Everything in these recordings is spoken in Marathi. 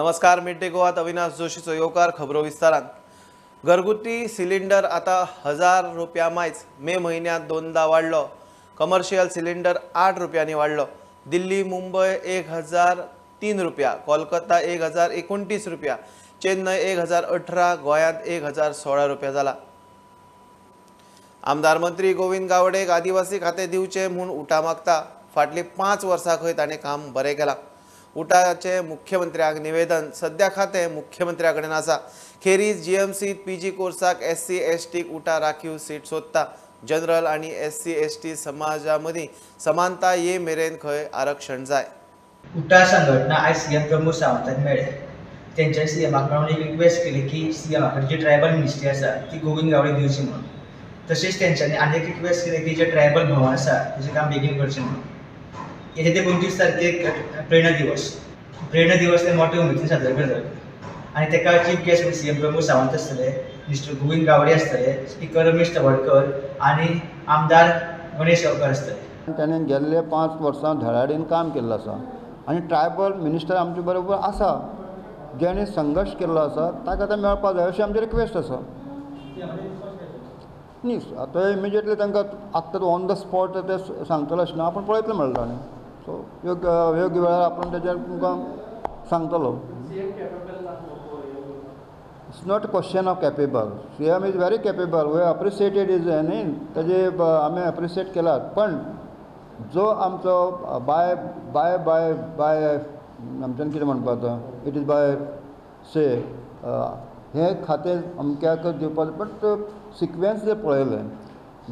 नमस्कार, मिड डे गोवात अविनाश जोशीचो येवकार. खबरो विस्तारान. घरगुती सिलिंडर आता 1000 रुपया मायज मे म्हयन्यात दोनदा वाढलो. कमर्शियल सिलिंडर 8 रुपयांनी वाढलो. दिल्ली मुंबई 1003 रुपया, कोलकाता 1029 रुपया, चेन्नई 1018, गोंयांत 1016 रुपया जाला. आमदार मंत्री गोविंद गावडेक आदिवासी खाते दिवचे म्हूण उठा मागता. फाटली 5 वर्सां खंय ताणें काम बरें केलां. उठाचे मुख्यमंत्र्याक निवेदन. सध्या खातें मुख्यमंत्र्या कडेन आसा. खेरीज जीएमसीत पीजी कोर्साक एससी एसटीक उठा राखीव सीट सोदता. जनरल आनी एससी एसटी समाजा मदीं समानता ये मेरेन खंय आरक्षण जाय. उठा संघटना आज सीएम प्रमोद सावंताक मेळ्ळे. तेंच्या सीएमाक मेळून एक रिक्वेस्ट केली की सीएमा कडेन जी ट्रायबल मिनिस्ट्री आसा ती गोविंद गावडे दिवची म्हणून. तशेंच तेंच्यांनी आनी एक रिक्वेस्ट केली की जे ट्रायबल भवन आसा तेजें काम बेगीन करचें म्हणून. येते 29 तारखेक प्रेरणा दिवस ते मोठे उमेदीन साजरे करतात आनी तेका chief guest CM Pramod Sawant आसतले, मिनिस्टर गोविंद गावडे आसतले, स्पीकर रमेश तवडकर आनी आमदार गणेश गावकर आसतले. ताणें गेल्ले 5 वर्सां धडाडीन काम केल्लें आसा आनी ट्रायबल मिनिस्टर आमचे बरोबर आसा, जेणे संघर्श केल्लो आसा ताका आतां मेळपाक जाय अशी आमची रिक्वेस्ट आसा. न्ही आतां इमिजिएटली तांकां आत्तां ऑन द स्पॉट ते सांगतलो अशें ना, आपूण पळयतलें म्हणलें ताणें. सो योग्य वेळार आपूण तेजेर तुमकां सांगतलो. It's not a question of capable. CM is very capable. We appreciated is न्ही तेजे आमी एप्रिशिएट केलात, पण जो आमचो बाय बाय बाय बाय आमच्यान कितें म्हणपाक जाता, इट इज बाय से हें खातें अमक्याक दिवपाक. बट सिक्वेन्स जर पळयलें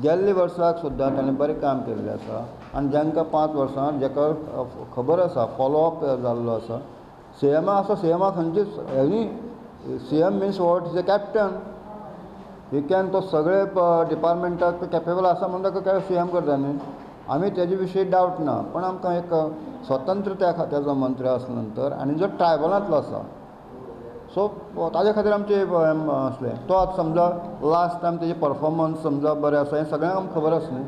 गेल्ले वर्साक सुद्दां ताणें बरें काम केल्लें आसा आनी जांकां 5 वर्सां जेका खबर आसा फॉलोअप जाल्लो आसा. सीएमा आसा, सीएमा खंयचीच न्ही, CM means what is a captain. He can तो सगळे डिपार्टमेंटाक कॅपेबल आसा म्हणून ताका काय सीएम करता न्ही. आमी तेजे विशीं डावट ना, पण आमकां एक स्वतंत्र त्या खात्याचो मंत्री आसले नंतर आनी जो ट्रायबलांतलो आसा, सो ताजे खातीर आमचे आसलें. तो आतां समजा लास्ट टायम तेजे परफॉर्मन्स समजा बरें आसा हें सगळ्यांक आमकां खबर आसा न्ही.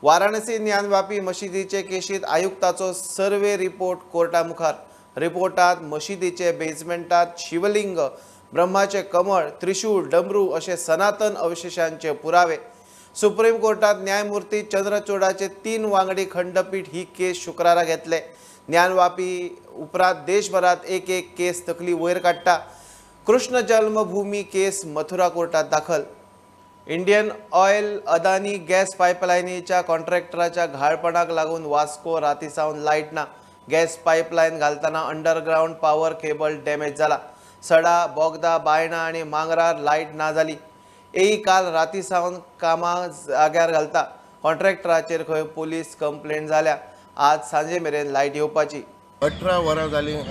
वाराणसी ज्ञानवापी मशिदीचे केशीत आयुक्ताचो सर्वे रिपोर्ट कोर्टा मुखार. रिपोर्टात मशिदीचे बेजमेंटात शिवलिंग, ब्रह्माचे कमळ, त्रिशूळ, डमरू अशे सनातन अवशेशांचे पुरावे. सुप्रीम कोर्टात न्यायमूर्ती चंद्रचूडाचे 3 वांगडी खंडपीठ ही केस शुक्रारा घेतले. ज्ञानवापी उपरांत देशभरात एक केस तकली वयर काडटा. कृष्ण जन्मभूमी केस मथुरा कोर्टात दाखल. इंडियन ऑयल अदानी गॅस पायपलायनीच्या कॉन्ट्रॅक्टराच्या घाळपणाक लागून वास्को रातीसावन लायट ना. गॅस पायपलायन घालतना अंडरग्राउंड पावर केबल डॅमेज जाला. सडा, बोगदा, बायणा आनी मांगरार लायट ना जाली. एई काल रातीसावन कामां जाग्यार घालता. कॉन्ट्रॅक्टराचेर खंय पुलीस कंप्लेंट जाल्या. आज सांजे मेरेन लायट येवपाची. 18 वरां जालीं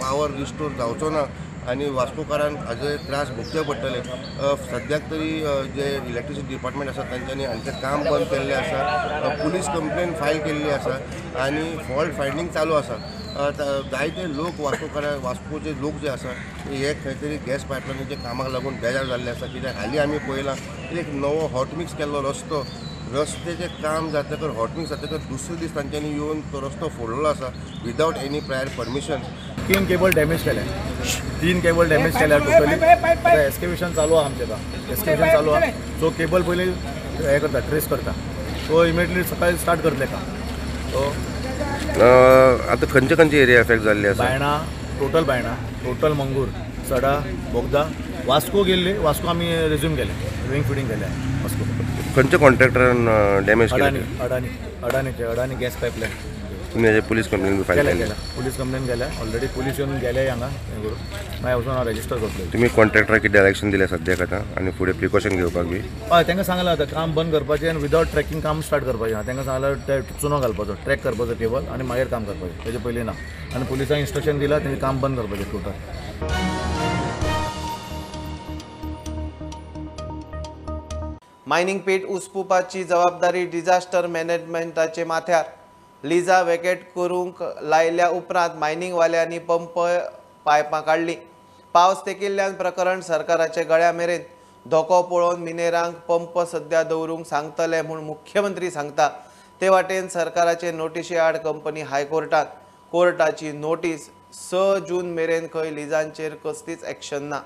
पावर रिस्टोर जावचो ना आनी वास्कोकारांक हाजे त्रास भोगचे पडटले. सद्याक तरी जे इलेक्ट्रिसिटी डिपार्टमेंट आसा तांच्यांनी हांचें काम बंद केल्लें आसा. पुलीस कंप्लेन फायल केल्ली आसा आनी फॉल्ट फायंडींग चालू आसा. जायते लोक वास्कोचे लोक जे आसा हे खंय तरी गॅस पायपलायनीच्या कामाक लागून बेजार जाल्ले आसा. कित्याक हालीं आमी पळयलां एक नवो हॉटमिक्स केल्लो रस्त्याचें काम जातकर हॉटमिक्स जातकर दुसरे दीस तांच्यांनी येवन तो रस्तो फोडलेलो आसा without any prior permission. 3 cable damage केल्या. 3 केबल डॅमेज केल्या टोटली. एस्केवेशन चालू आहा आमचें आतां. एस्केवेशन चालू आहा. सो केबल पयलीं हें करता, ट्रेस करता. सो इमिडिएटली सकाळी स्टार्ट करतले काम. सो आतां खंयचे एरिया एफेक्ट जाल्ले आसा? बायणा, टोटल मंगूर, सडा, बोगदा. वास्को गेल्ले. वास्को आमी रिज्यूम केले. विंग फिडींग केल्या वास्को. खंयच्या कॉन्ट्रॅक्टरान डॅमेज केले? अडानी गॅस पायपलायन. तुम्ही हेजे पुलीस कंप्लेन फायल केल्या? पुलीस कंप्लेन केल्या ऑलरेडी. पुलीस येवन गेले हांगा हें करून मागीर वचून हांव रजिस्टर करतलो. तुम्ही कॉन्ट्रॅक्टराक कितें डायरेक्शन दिलें सद्याक आतां आनी फुडें प्रिकॉशन घेवपाक बी? हय, तांकां सांगलां आतां काम बंद करपाचें आनी विदावट ट्रॅकिंग काम स्टार्ट करपाचें. तांकां सांगलां चुनो घालपाचो, ट्रॅक करपाचो केबल आनी मागीर काम करपाचें, तेजे पयलीं ना. आनी पुलिसांक इन्स्ट्रक्शन दिलां तेंचें काम बंद करपाचें टोटल. मायनिंग पीट उसपुपाची जबाबदारी डिझास्टर मॅनेजमेंटाचे माथ्यार. लिजा वेकेट करूंक लायल्या उपरांत मायनिंग वाल्यांनी पंप पायपां काडली. पावस तेकिल्ल्यान प्रकरण सरकाराचे गळ्या मेरेन. धोको पळोवन मिनेरांक पंप सद्या दवरूंक सांगतले म्हूण मुख्यमंत्री सांगता. ते वाटेन सरकाराचे नोटीशी आड कंपनी हायकोर्टात कोर्टाची नोटीस 6 जून मेरेन खंय लिजांचेर कसलीच एक्शन ना.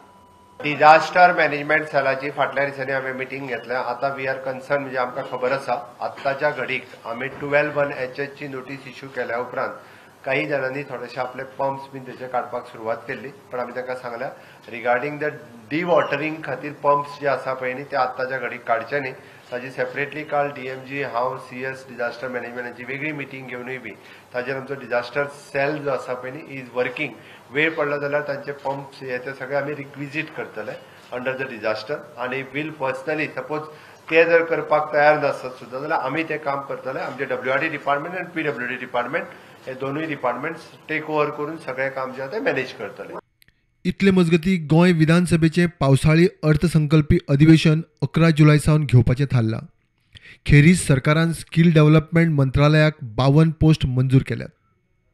डिजास्टर मॅनेजमेंट सेलाची फाटल्या दिसांनी आमी मिटींग घेतल्या. आतां वी आर कन्सर्न म्हणजे आमकां खबर आसा आत्ताच्या घडीक आमी 12(1) ची नोटीस इश्यू केल्या उपरांत काही जणांनी थोडेशे आपले पंप्स बीन तेचे काडपाक सुरवात केल्ली. पण आमी तांकां सांगल्या रिगार्डिंग द डिवॉटरिंग खातीर पंप्स जे आसा पळय न्ही ते आत्ताच्या घडीक काडचे न्ही. ताजी सेपरेटली काल DMG हांव CS डिजास्टर मॅनेजमेंटाची वेगळी मिटींग घेवनूय बी ताजेर आमचो डिजास्टर सेल जो आसा पळय न्ही इज वर्किंग. वेळ पडलो जाल्यार तांचे पंप्स हे ते सगळे आमी रिक्विजीट करतले अंडर द डिजास्टर आनी वील पर्सनली सपोज ते जर करपाक तयार नासत सुद्दां जाल्यार आमी तें काम करतले. आमचे WRD डिपार्टमेंट आनी PWD डिपार्टमेंट हे दोनूय डिपार्टमेंट्स टेक ओव्हर करून सगळें काम जे आसा तें मॅनेज करतले. इतले मजगती गोंय विधानसभेचे पावसाळी अर्थसंकल्पी अधिवेशन 11 जुलय सावन घेवपाचें थारला. खेरीज सरकारान स्किल डेव्हलपमेंट मंत्रालयाक 52 पोस्ट मंजूर केल्यात.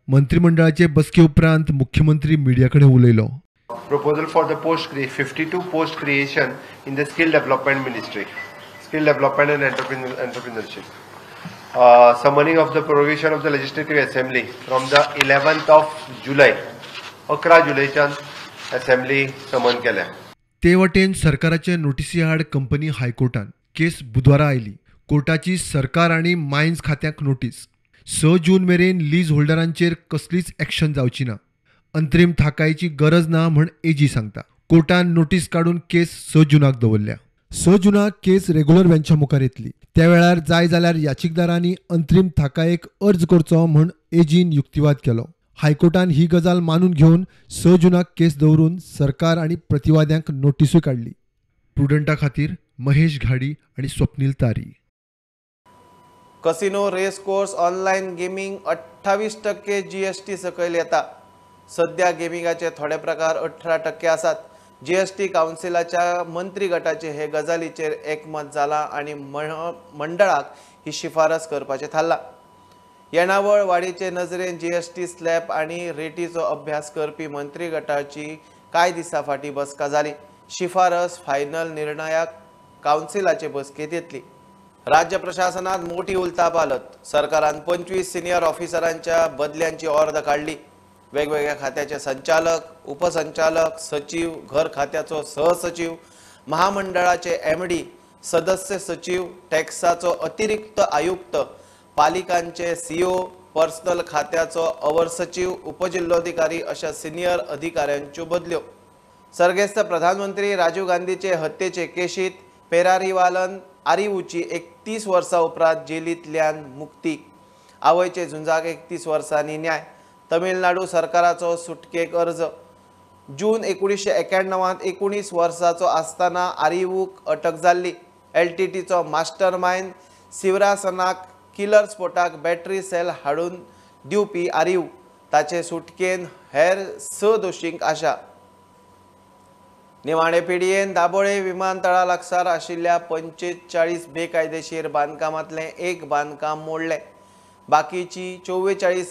मंत्रिमंडळाचे बसके उपरांत मुख्यमंत्री मिडिया कडेन उलयलो. Proposal for the 52 post creation in the skill development ministry, skill development and entrepreneurship. Summoning of the prorogation of the legislative assembly from the 11th of July. 11 जुलैच्यान assembly समन केल्या. ते वटेन सरकाराचे नोटीसी आड कंपनी हायकोर्टान केस बुधवारा आयली. कोर्टाची सरकार आनी मायन्स खात्याक नोटीस 6 जून मेरेन लीज होल्डरांचेर कसलीच एक्शन जावची ना. अंतरीम थाकायची गरज ना म्हण AG सांगता. कोर्टान नोटीस काडून केस 6 जूनाक दवरल्या. 6 जूनाक केस रेग्युलर बेंचा मुखार येतली. त्या वेळार जाय जाल्यार याचिकदारांनी अंतरीम थाकायेक अर्ज करचो म्हण AGन युक्तिवाद केलो. हायकोर्टान ही गजाल मानून घेवन 6 जूनाक केस दवरून सरकार आनी प्रतिवाद्यांक नोटीसूय काडली. प्रुडंटा खातीर महेश घाडी आनी स्वप्नील तारी. Casino race course online gaming 28% GST सकयल येता. सध्या गेमिंगाचे थोडे प्रकार 18% आसात. GST कावन्सिलाच्या मंत्री गटाचे हे गजालीचेर एकमत जाला आनी मंडळाक ही शिफारस करपाचें थारला. येणावळ वाडीचे नजरेन GST स्लॅब आनी रेटीचो अभ्यास करपी मंत्री गटाची कांय दिसां फाटीं बसका जाली. शिफारस फायनल निर्णयाक कावन्सिलाचे बसकेंत येतली. राज्य प्रशासनात मोठी उलथापालत. सरकारान 25 सिनियर ऑफिसरांच्या बदल्यांची ऑर्डर काढली. वेगवेगळ्या खात्याचे संचालक, उपसंचालक, सचिव, घर खात्याचो सहसचिव, महामंडळाचे MD, सदस्य सचिव, टॅक्साचो अतिरिक्त आयुक्त, पालिकांचे CO, पर्सनल खात्याचो अवर सचिव, उपजिल्लोधिकारी अशा सिनियर अधिकाऱ्यांच्यो बदल्यो. सर्गेस्त प्रधानमंत्री राजीव गांधीचे हत्येचे केशीत पेरारीवालन आरिवूची 31 वर्सां उपरांत जेलींतल्यान मुक्ती. आवयचे झुंजाक 31 वर्सांनी न्याय. तमिळनाडू सरकाराचो सुटकेक अर्ज. जून 1991 19 वर्साचो आसतना आरिवूक अटक जाल्ली. LTTचो मास्टर मायंड शिवरासनाक किलर स्फोटाक बॅटरी सेल हाडून दिवपी आरिव. ताचे सुटकेन हेर 6 दोशींक आशा. निमाणे पिडयेन दाबोळे विमानतळा लागसार आशिल्ल्या 45 बेकायदेशीर बांदकामांतलें एक बांदकाम मोडलें. बाकीची 44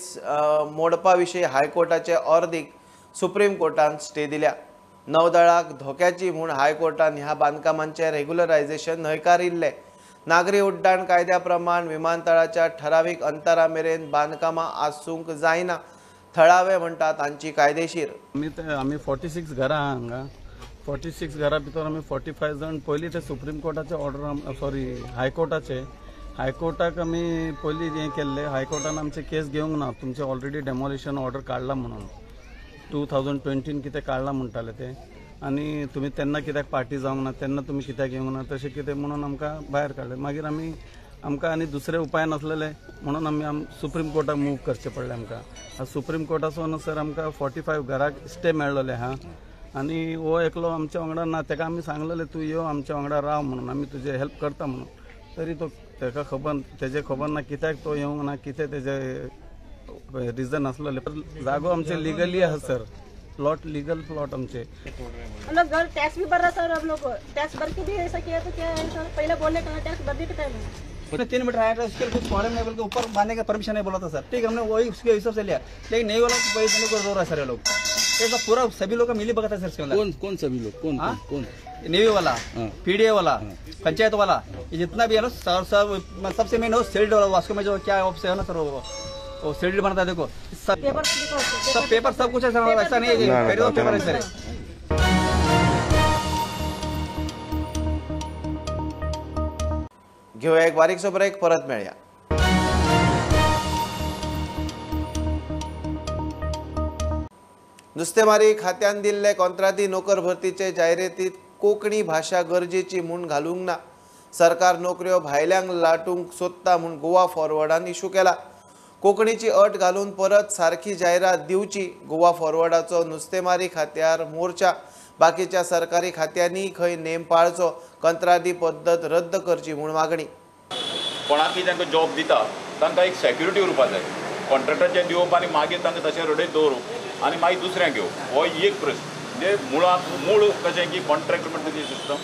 मोडपा विशीं हायकोर्टाचे ऑर्डीक सुप्रीम कोर्टान स्टे दिल्या. नौदळाक धोक्याची म्हूण हायकोर्टान ह्या बांदकामांचें रेग्युलरायझेशन न्हयकारिल्लें. नागरी उड्डाण कायद्या प्रमाण विमानतळाच्या ठरावीक अंतरा मेरेन बांदकामां आसूंक जायना. थळावे म्हणटा तांची कायदेशीर. आमी 46 घरां हांगा 46 घरां भितर आमी 45 जण पयलीं ते सुप्रीम कोर्टाचे ऑर्डर हायकोर्टाक आमी पयलीं हें केल्लें. हायकोर्टान आमचे केस घेवंक ना. तुमचे ऑलरेडी डेमोलिशन ऑर्डर काडला म्हणून 2020 कितें काडला म्हणटाले ते. आनी तुमी तेन्ना कित्याक पार्टी जावंक ना तेन्ना तुमी कित्याक येवंक ना तशें कितें म्हणून आमकां भायर काडलें. मागीर आमकां आनी दुसरे उपाय नासलेले म्हणून आमी सुप्रीम कोर्टाक मूव करचें पडलें आमकां. सुप्रीम कोर्टासून सर आमकां 45 घराक स्टे मेळ्ळले हा. आनी हो एकलो आमच्या वांगडा ना. ताका आमी सांगलेलें तूं यो आमच्या वांगडा राव म्हणून आमी तुजे हेल्प करता म्हणून. तरी तो ताका तेजे खबर ना कित्याक तो येवंक ना कितें तेजे रिजन आसलेले. जागो आमचे लिगली आहा सर. प्लॉट लीगल प्लॉट आमचे. हम लोग घर टैक्स भी भर रहा सर. हम लोग टैक्स भर के भी ऐसा किया तो क्या है सर. पहले बोलने का टैक्स भरने के टाइम उसने 3 मीटर हाइट उसके कुछ फॉरेन लेवल के ऊपर बांधने का परमिशन नहीं बोला था सर. ठीक है हमने वही उसके हिसाब से लिया. लेकिन नहीं बोला तो रो रहा है सर ये लोग. पूरा सभी लोग का मिली भगत है सर. कौन सभी लोग कौन नेवी वाला, पीडीए वाला, पंचायत वाला, ये जितना भी है ना सब सबसे मेन हो शेल्ड वाला। वास्को में जो क्या ऑप्शन है ना सर, वो शेल्ड बनता है। देखो सब पेपर सब कुछ है सर, ऐसा नहीं है कि पेपर है सर। घेऊया एक बारीकसो ब्रेक, परत मेळया। नुस्तेमारी खात्यान दिल्ले कंत्राटी नोकर भरतीचे जायरातीत कोंकणी भाषा गरजेची म्हूण घालूंक ना। सरकार नोकऱ्यो भायल्यांक लाटूंक सोदता म्हूण गोवा फॉरवर्डान इशू केला। कोंकणीची अट घालून परत सारखी जायरात दिवची। गोवा फॉरवर्डाचो नुस्तेमारी खात्यार मोर्चा। बाकीच्या सरकारी खात्यांनी खंय नेम पाळचो, कंत्राटी पद्दत रद्द करची म्हूण मागणी। कोणाकय तांकां जॉब दिता तांकां एक सेक्युरिटी उरपा जाय। कॉन्ट्रॅक्टाचे दिवप आनी मागीर तांकां तशें रडयत दवरप आनी मागीर दुसऱ्यांक घेवप, हो एक प्रश्न। म्हणजे मूळ कशें की कॉन्ट्रॅक्ट म्हणटा ती सिस्टम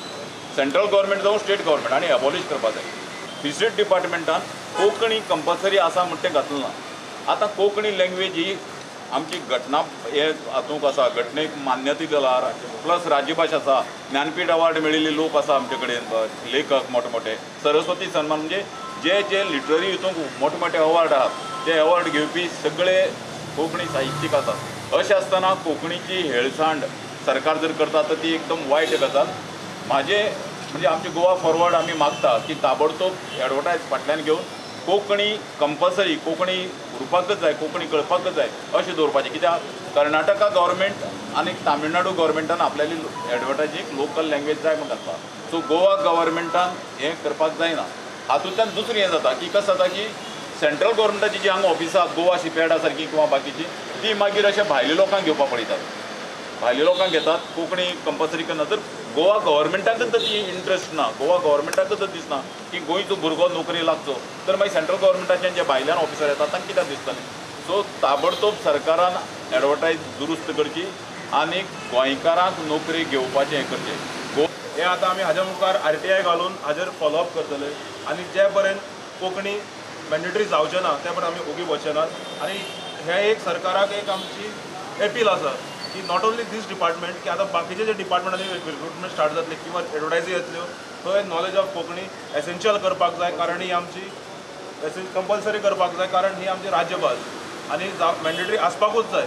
सेंट्रल गव्हर्मेंट जावं स्टेट गव्हर्मेंट हांणी एबॉलिश करपा जाय। फिशरीज डिपार्टमेंटान कोंकणी कंपल्सरी आसा म्हणटा तें घातलें ना। आतां कोंकणी लँग्वेज ही आमची घटना हे हातूंक आसा, घटनेक मान्यता दिला, प्लस राज्यभास आसा, ज्ञानपीठ अवॉर्ड मेळिल्ले लोक आसा आमचे कडेन, लेखक मोठे मोठे, सरस्वती सन्मान, म्हणजे जे लिटररी हितूंक मोठे मोठे अवॉर्ड आहात ते अवॉर्ड घेवपी सगळे कोंकणी साहित्यीक आसात। अशें आसतना कोंकणीची हेळसांड सरकार जर करता तर ती एकदम वायट गजाल। म्हणजे आमचे गोवा फॉरवर्ड आमी मागता की ताबडतोब एडवर्टायज फाटल्यान घेवन कोंकणी कंपल्सरी, कोंकणी उरपाकच जाय, कोंकणी कळपाकच जाय अशें दवरपाचें। कित्याक कर्नाटका गव्हर्मेंट आनी तामिळनाडू गव्हर्मेंटान आपल्याली एडवर्टायजीक लोकल लँग्वेज जाय म्हणून घातला। सो गोवा गव्हर्मेंटान हें करपाक जायना। हातूंतल्यान दुसरें हें जाता की कशें जाता की सेंट्रल गव्हर्मेंटाची जी हांगा ऑफिसां गोवा शिपयार्डा सारकी किंवा बाकीची ती मागीर अशें भायल्या लोकांक घेवपाक पळयतात, भायल्या लोकांक घेतात, कोंकणी कंपल्सरी करना। तर गोवा गव्हर्मेंटाकच ती इंट्रस्ट ना, गोवा गव्हर्मेंटाकच दिसना की गोंयचो भुरगो नोकरी लागचो, तर मागीर सेंट्रल गव्हर्मेंटाच्यान जे भायल्यान ऑफिसर येतात तांकां कित्याक दिसतलें। सो ताबडतोब सरकारान एडवर्टायज दुरुस्त करची आनी गोंयकारांक नोकरी घेवपाचें हें करचें। हे आतां आमी हाज्या मुखार RTI घालून हाजेर फॉलोअप करतले आनी जे पर्यंत कोंकणी मॅन्डेटरी जावचें ना ते पर्यंत आमी ओगी वचचे नात। आनी हे एक सरकाराक एक आमची अपील आसा की नॉट ओन्ली दीस डिपार्टमेंट, की आतां बाकीचे जे डिपार्टमेंटांनी रिक्रुटमेंट स्टार्ट जातले किंवा एडवर्टायजी येतल्यो थंय नॉलेज ऑफ कोंकणी एसेन्शियल करपाक जाय, कारण ही आमची कंपल्सरी करपाक जाय, कारण ही आमची राज्यभास आनी मॅन्डेटरी आसपाकूच जाय।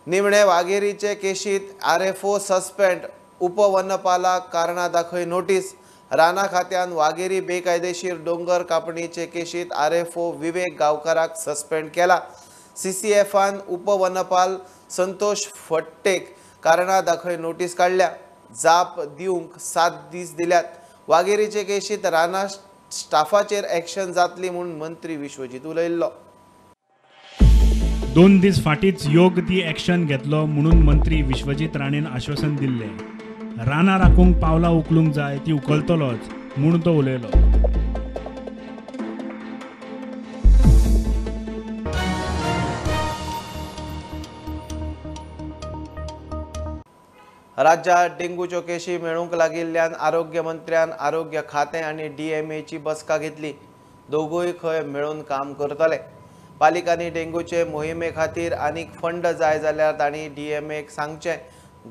निमणे वाघेरीचे केशीत RFO सस्पेंड, उपवनपालाक कारणां दाखय नोटीस। राना खात्यान वाघेरी बेकायदेशीर डोंगर कापणीचे केशीत RFO विवेक गांवकाराक सस्पेंड केला। CCFन उपवनपाल संतोष फट्टेक कारणां दाखय नोटीस काढल्या। जाप दिवंक 7 दीस दिल्यात। वाघेरीचे केशीत राना स्टाफाचेर एक्शन जातली म्हूण मंत्री विश्वजीत उलयल्लो। 2 दीस फाटींच योग्य ती एक्शन घेतलो म्हणून मंत्री विश्वजीत राणेन आश्वासन दिल्ले। रानां राखूंक पावलां उखलूंक जाय ती उखलतलोच म्हूण तो उलयलो। राज्यात डेंग्यूच्यो केशी मेळूंक लागिल्ल्यान आरोग्य मंत्र्यान आरोग्य खातें आनी DMAची बसका घेतली। दोगूय खंय मेळून काम करतले। पालिकांनी डेंग्यूचे मोहिमे खातीर आनीक फंड जाय जाल्यार तांणी DMAक सांगचें,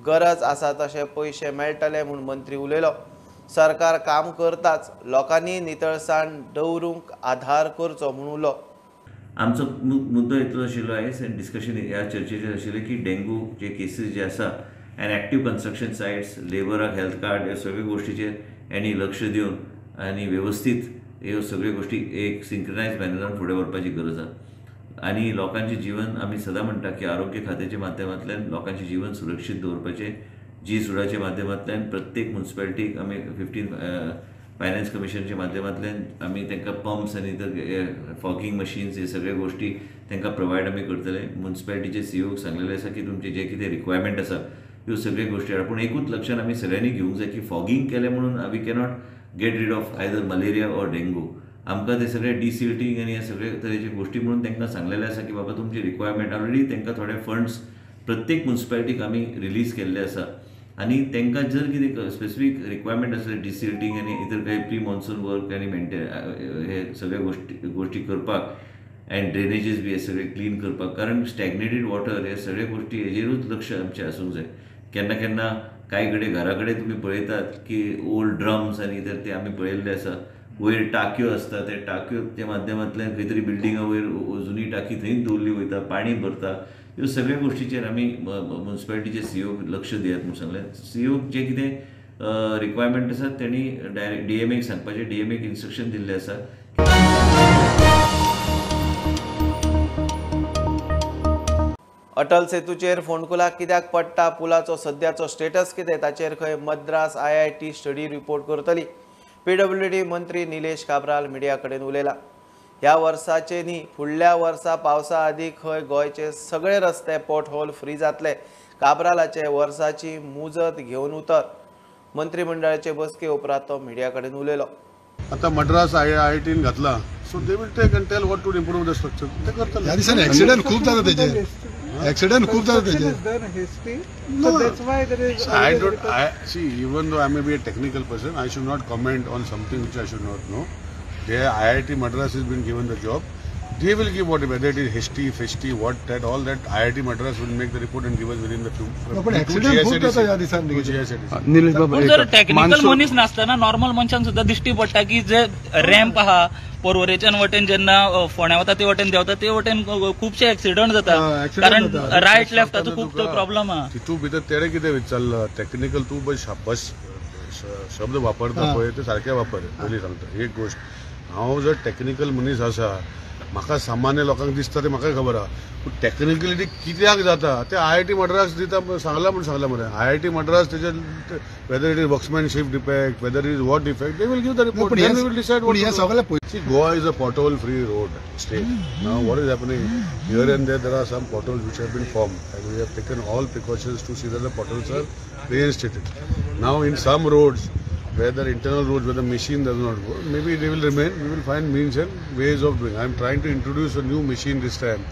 गरज आसा तशे पयशे मेळटले म्हूण मंत्री उलयलो। सरकार काम करताच, लोकांनी नितळसाण दवरूंक आधार करचो म्हूण उलो। आमचो मुद्दो इतलो आशिल्लो आयज डिस्कशन ह्या चर्चेचेर आशिल्लें की डेंगू जे केसीस जे आसा एंड एक्टीव कन्स्ट्रक्शन सायट्स, लेबराक हेल्थ कार्ड, ह्या सगळ्या गोश्टीचेर यांनी लक्ष दिवन आनी वेवस्थीत ह्यो सगळ्यो गोश्टी एक सिंक्रोनायज मॅनरान फुडें व्हरपाची गरज आसा। आनी लोकांचें जीवन आमी सदां म्हणटा की आरोग्य खात्याच्या माध्यमांतल्यान लोकांचें जीवन सुरक्षीत दवरपाचें। G-सुडाच्या माध्यमांतल्यान प्रत्येक म्युनिसिपालिटीक आमी 15 फायनान्स कमिशनच्या माध्यमांतल्यान आमी तांकां पंप्स आनी इतर फॉगिंग मशीन्स हे सगळ्यो गोश्टी तांकां प्रोवायड आमी करतले। म्युनिसिपालिटीचे CEOक सांगलेलें आसा की तुमचे जे कितें रिक्वायरमेंट आसा ह्यो सगळ्यो गोश्टी आसा, पूण एकूच लक्षान आमी सगळ्यांनी घेवंक जाय की फॉगिंग केलें म्हणून we cannot get rid of either malaria or dengue. आमकां ते सगळे डिसिल्टिंग आनी ह्या सगळे तरेचे गोश्टी म्हणून तांकां सांगलेलें आसा की बाबा तुमची रिक्वायरमेंट ऑलरेडी तांकां थोडे फंड्स प्रत्येक म्युनिसिपालिटीक आमी रिलीज केल्ले आसा आनी तांकां जर कितें स्पेसिफीक रिक्वायरमेंट आसले डिसिल्टिंग आनी इतर काही प्री मॉन्सून वर्क आनी हे सगळे गोश्टी करपाक अँड ड्रेनेजीस बी हे सगळे क्लीन करपाक, कारण स्टॅग्नेटेड वॉटर हे सगळे गोष्टी हेजेरूच लक्ष आमचे आसूंक जाय. केन्ना केन्ना कांय कडेन घरा कडेन तुमी पळयतात की ओल्ड ड्रम्स आनी तर ते आमी पळयल्ले आसा. वयर टांक्यो आसता, ते टांक्योच्या माध्यमांतल्यान खंय तरी बिल्डिंगा वयर जुनी टांकी थंय दवरली वयता, पाणी भरता. ह्यो सगळ्या गोश्टीचेर आमी म्युन्सिपालिटीचे सीओ लक्ष दियात म्हणून सांगलें. सीओ जे कितें रिक्वायरमेंट आसा तेणी डायरेक्ट DMAक सांगपाचें, DMAक इन्स्ट्रक्शन दिल्लें आसा. अटल सेतूचेर फोंडकुलाक कित्याक पडटा, पुलाचो सद्याचो स्टेटस कितें ताचेर खंय मद्रास IIT स्टडी रिपोर्ट करतली. PWD मंत्री निलेश काब्राल मिडिया कडेन उलयला. ह्या वर्साचे न्ही, फुडल्या वर्सा पावसा आदी खंय गोंयचे सगळे रस्ते पोर्ट होल फ्री जातले. काब्रालाचे वर्साची मुजत घेवन उतर. मंत्रिमंडळाचे बसके उपरांत तो मिडिया कडेन उलयलो. आता मद्रास IIT घातला, so they will take and tell what to improve the structure. ते करतले. ह्या दिसांनी ॲक्सिडेंट खूप जाता त्याचे. ॲक्सिडेंट खूप जाता त्याचे. I don't. See, even though I may be a technical person, I should not comment on something which I should not know. IIT Madras has been given the job. They will give whether it is HT, FEST, what that, all that. IIT Madras will make the report and give us within the few. पण ॲक्सिडेंट खूप जाता ह्या दिसांनी. जर टेक्निकल मनीस नासतना नॉर्मल मनशान सुद्धा दिश्टी पडटा की जे रॅम्प आहा पर्वरेच्यान वटेन जेन्ना फोंड्या वता ते वटेन देंवता ते वटेन खुबशे ॲक्सिडंट जाता, कारण रायट लेफ्टाचो खूब प्रॉब्लेम आहा. तितू भितर तेणे कितें विचारलं टेक्निकल तू बस शब्द वापरता पळय ते सारके वापर. पयलीं सांगता एक गोष्ट, हांव जर टेक्निकल मनीस आसा, म्हाका सामान्य लोकांक दिसता ते म्हाका खबर आहा, पूण टेक्निकलिटी कित्याक जाता ते IIT मद्रास दिता सांगला मरे. IIT मद्रास तेजे whether it is workmanship defect, whether it is what defect, they will give the report. Then we will decide what. हे सगळे Goa is a pothole free road state. Now what is happening here and there are some potholes which have been formed, and we have taken all precautions to see that the potholes are reinstated. Now in some roads where the internal roads where the machine does not go, maybe they will remain. We will find means and ways of doing. I am trying to introduce a new machine this time,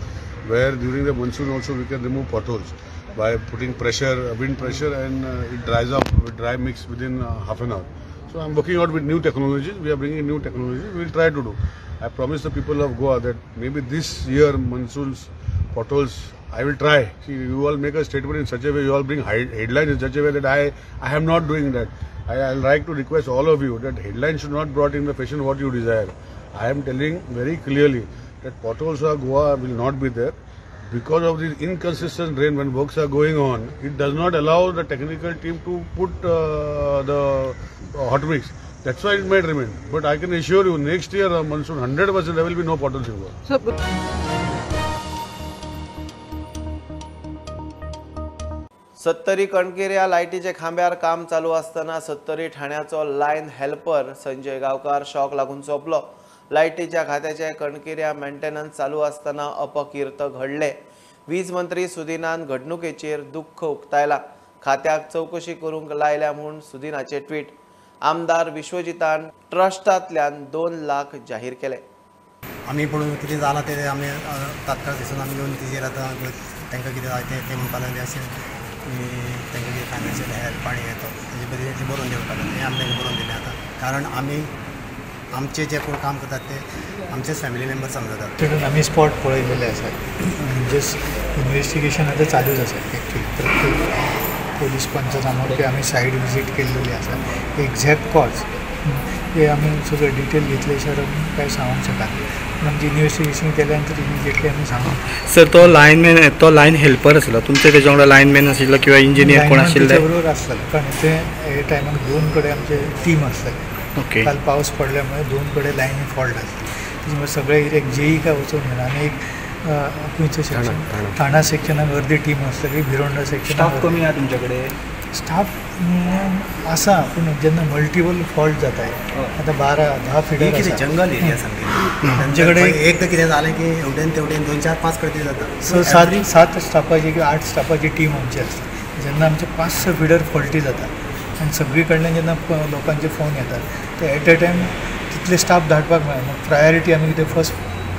where during the monsoon also we can remove potholes by putting pressure, wind pressure, and it dries up with dry mix within half an hour. So I'm working out with new technologies. We are bringing new technologies. We will try to do. I promise the people of Goa that maybe this year monsoons, potholes, I will try. See, you all make a statement in such a way, you all bring headlines in such a way that I am not doing that. I'll like to request all of you that headlines should not brought in the fashion what you desire. I am telling very clearly that potholes of Goa will not be there. Because of this inconsistent rain when works are going on, it does not allow the technical team to put the hot mix. That's why it might remain. But I can assure you, next year monsoon 100% there will be no potholes in Goa. सत्तरी कणकेऱ्या लायटीचे खांब्यार काम चालू असताना सत्तरी ठाण्याचो लायन हेल्पर संजय गांवकार शॉक लागून सोंपलो. लायटीच्या खात्याचे कणकेऱ्या मेंटेनन्स चालू असताना अपकीर्त घडले. वीज मंत्री सुदिनान घडणुकेचेर दुःख उक्तायला. खात्याक चौकशी करूंक लायल्या म्हूण सुदिनाचे ट्वीट. आमदार विश्वजितान ट्रस्टांतल्यान 2 लाख जाहीर केले. आमी पळोवन कितें जालां तें आमी तात्काळ दिसून आमी घेवन तेजेर आतां तांकां कितें जाय तें म्हणपाक लागले अशें तांकां कितें फायनान्शियल हेल्प आनी येतो तेजे बरें बरोवन दिवपाक लागले. हें आमी तांकां बरोवन दिलें आतां, कारण आमी आमचे जे कोण काम करतात ते आमचेच फॅमिली मेंबर्स समजतात. तितून आमी स्पॉट पळयलेले आसा, म्हणजे इन्व्हेस्टिगेशन आतां चालूच आसा. एक्चुअली प्रत्येक पोलीस पंचनाम्याची आमी सायड विजीट केल्लेली आसा. एक्झॅक्ट कॉज हे आमी सगळें डिटेल घेतले शिवाय आमी कांय सांगूंक शकना. म्हणजे इन्व्हेस्टिगेशन केल्या नंतर इमिजिएटली आमी सांगू. सर तो लायनमॅन, तो लायन हेल्पर आसलो तुमचे, तेजे वांगडा लायनमॅन आशिल्लो किंवा इंजिनियर कोण आशिल्ले? बरोबर आसतले, कारण ते हे टायमार 2 कडेन आमचे टीम आसतले. ओके. काल पावस पडल्यामुळे 2 कडेन लायनी फॉल्ट आसली. त्याच्यामुळे सगळे एरियाक जेई काय वचूंक मेळना. आनी एक खंयचो सेक्शन ठाणा सेक्शनाक अर्दी टीम आसतली, भिरोंडा सेक्शनाक स्टाफ कमी आहा तुमचे कडेन? स्टाफ आसा, पूण जेन्ना मल्टिपल फॉल्ट जाता आतां 12-10 फिडर आसा. जंगल एरिया सामकें आमचे कडेन एकदां कितें जालें की एवटेन तेवटेन 2-4-5 कडेन जाता. 7 स्टाफाची किंवा 8 स्टाफाची टीम आमची आसता. जेन्ना आमचे 5-6 फिडर फॉल्टी जाता आनी सगळी कडल्यान जेन्ना लोकांचे फोन येतात ते at a time title staff धाडपाक मेळना. मग प्रायोरिटी आमी कितें फर्स्ट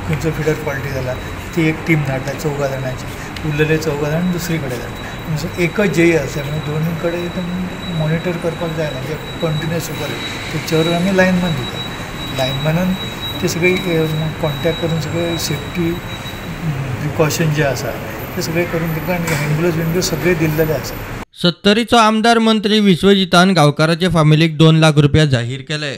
खंयचो फिडर फॉल्टी जाला ती एक टीम धाडटा 14 जाणांची, उरलेले 14 जाण दुसरी कडेन धाडटा. सो एकच जेई आसा म्हणजे दोनूय कडेन मॉनिटर करपाक जायना, म्हणजे कंटिन्युअस सुपर तेचेवर आमी लायनमॅन दिता. लायनमॅनान ते सगळी कॉन्टॅक्ट करून सगळे सेफ्टी प्रिकॉशन जे आसा ते सगळे करून तांकां हँड ग्लोव्ज सगळे दिल्लेले आसा. 70चो आमदार मंत्री विश्वजितान गांवकाराचे फॅमिलीक 2 लाख रुपया जाहीर केले.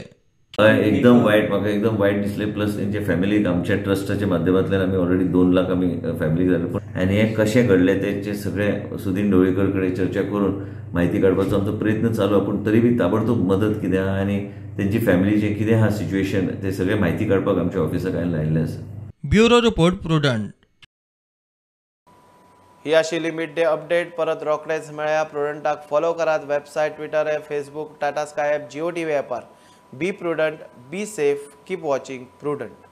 एकदम वाईट, म्हाका एकदम वाईट दिसले. प्लस तेंचे फॅमिलीक आमच्या ट्रस्टाच्या माध्यमांतल्यान आमी ऑलरेडी 2 लाख आमी फॅमिलीक जाले. पण आनी हें कशें घडलें तेचे सगळे सुदीन ढवळीकर कडेन चर्चा करून म्हायती काडपाचो आमचो प्रयत्न चालू आहा. पूण तरी बी ताबडतोब मदत कितें आहा आनी तेंची फॅमिलीचें कितें आहा सिच्युएशन ते सगळे म्हायती काडपाक आमच्या ऑफिसाक हांवें लायिल्लें आसा. Bureau report prudent. ही आशिल्ली मिड डे अपडेट. परत रोखडेच मेळया. प्रुडंटाक फॉलो करात. Website, Twitter app, Facebook, Tata sky app, Jio TV ॲपार. Be Prudent, be safe, keep watching prudent.